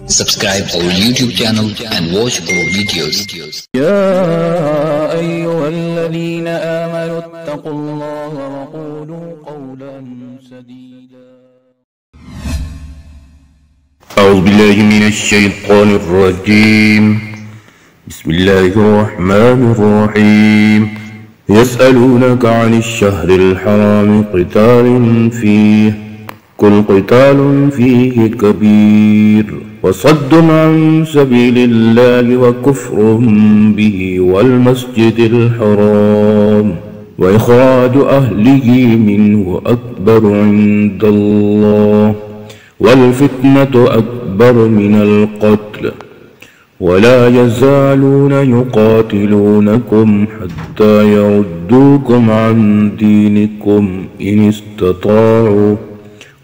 Subscribe our YouTube channel and watch our videos. يا أيها الذين آمنوا اتقوا الله وقولوا قولا سديدا. أعوذ بالله من الشيطان الرجيم. بسم الله الرحمن الرحيم. يسألونك عن الشهر الحرام قتال فيه قل قتال فيه كبير وصد عن سبيل الله وكفر به والمسجد الحرام وإخراج أهله منه أكبر عند الله والفتنة أكبر من القتل ولا يزالون يقاتلونكم حتى يردوكم عن دينكم إن استطاعوا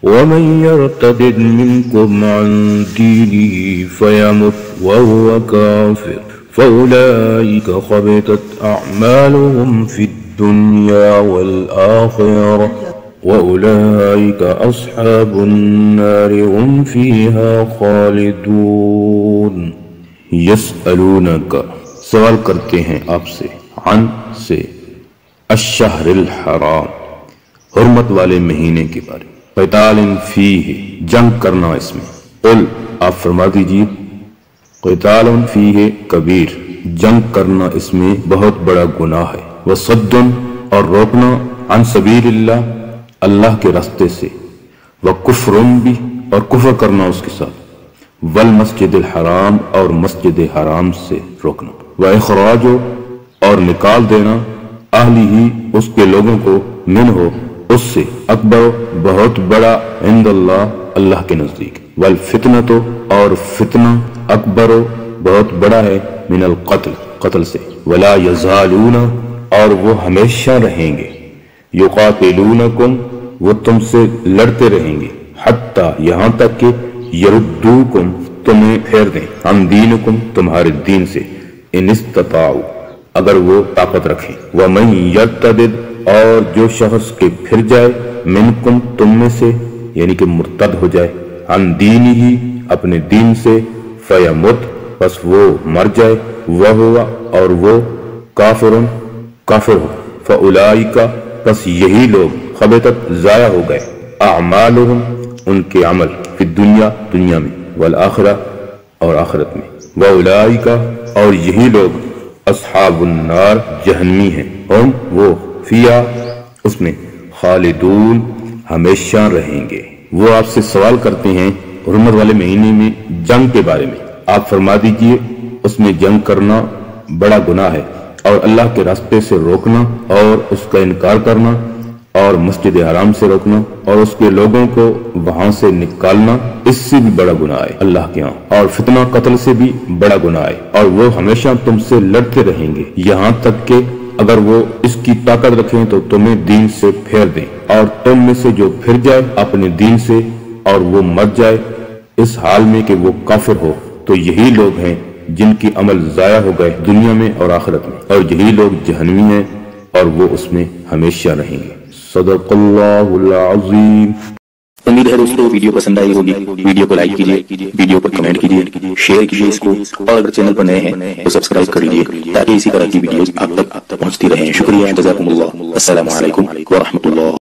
ومن يرتد منكم عن دينه فيمت وهو كافر فأولئك خبطت أعمالهم في الدنيا والآخرة وأولئك أصحاب النار هم فيها خالدون. یسألونک سوال کرتے ہیں آپ سے، عن سے، الشہر الحرام حرمت والے مہینے کے بارے میں، قتال فیہ جنگ کرنا اس میں، قل آپ فرما دیجئے قتال فیہ کبیر جنگ کرنا اس میں بہت بڑا گناہ ہے، وصد اور روکنا عن سبیل اللہ اللہ کے راستے سے، وکفر بھی اور کفر کرنا اس کے ساتھ، والمسجد الحرام اور مسجد حرام سے روکنا، واخراج اور نکال دینا، اہلی ہی اس کے لوگوں کو، منہ اس سے، اکبر بہت بڑا، عند اللہ اللہ کے نزدیک، والفتنۃ اور فتنہ، اکبر بہت بڑا ہے، من القتل قتل سے، ولا یزالون اور وہ ہمیشہ رہیں گے، یقاتلونکم وہ تم سے لڑتے رہیں گے، حتی یہاں تک کہ یردوکم تمہیں پھیر دیں، عن دینکم تمہارے دین سے، ان استطاعوا اگر وہ طاقت رکھیں، ومن یرتدد اور جو شخص کے پھر جائے، منکم تم میں سے یعنی کہ مرتد ہو جائے، عن دینہ اپنے دین سے، فیمت پس وہ مر جائے، وہو اور وہ کافر ہو، فاولئک پس یہی لوگ خبطت ضائع ہو گئے، اعمالہم ان کے عمل، فی دنیا میں، والآخرہ اور آخرت میں، واولئک اور یہی لوگ، اصحاب النار جہنمی ہیں، ہم وہ فیہا اس میں، خالدون ہمیشہ رہیں گے۔ وہ آپ سے سوال کرتے ہیں حرمت والے مہینے میں جنگ کے بارے میں، آپ فرما دیجئے اس میں جنگ کرنا بڑا گناہ ہے، اور اللہ کے راستے سے روکنا اور اس کا انکار کرنا، اور مسجد حرام سے روکنا اور اس کے لوگوں کو وہاں سے نکالنا، اس سے بھی بڑا گناہ ہے اللہ کے ہاں، اور فتنہ قتل سے بھی بڑا گناہ ہے، اور وہ ہمیشہ تم سے لڑتے رہیں گے یہاں تک کہ اگر وہ اس کی طاقت رکھیں تو تمہیں دین سے پھیر دیں، اور تم میں سے جو پھر جائے اپنے دین سے اور وہ مر جائے اس حال میں کہ وہ کافر ہو، تو یہی لوگ ہیں جن کی عمل ضائع ہو گئے دنیا میں اور آخرت میں، اور یہی لوگ جہنمی ہیں اور وہ اس میں ہمیشہ رہیں گے۔ صدق اللہ العظیم۔ امید ہے دوستو ویڈیو پسند آئی ہوگی، ویڈیو کو لائک کیجئے، ویڈیو پر کمنٹ کیجئے، شیئر کیجئے اس کو، اور اگر چینل پر نئے ہیں تو سبسکرائب کر لیجئے تاکہ اسی طرح کی ویڈیوز آپ تک پہنچتی رہیں۔ شکریہ، جزاکم اللہ، السلام علیکم ورحمۃ اللہ۔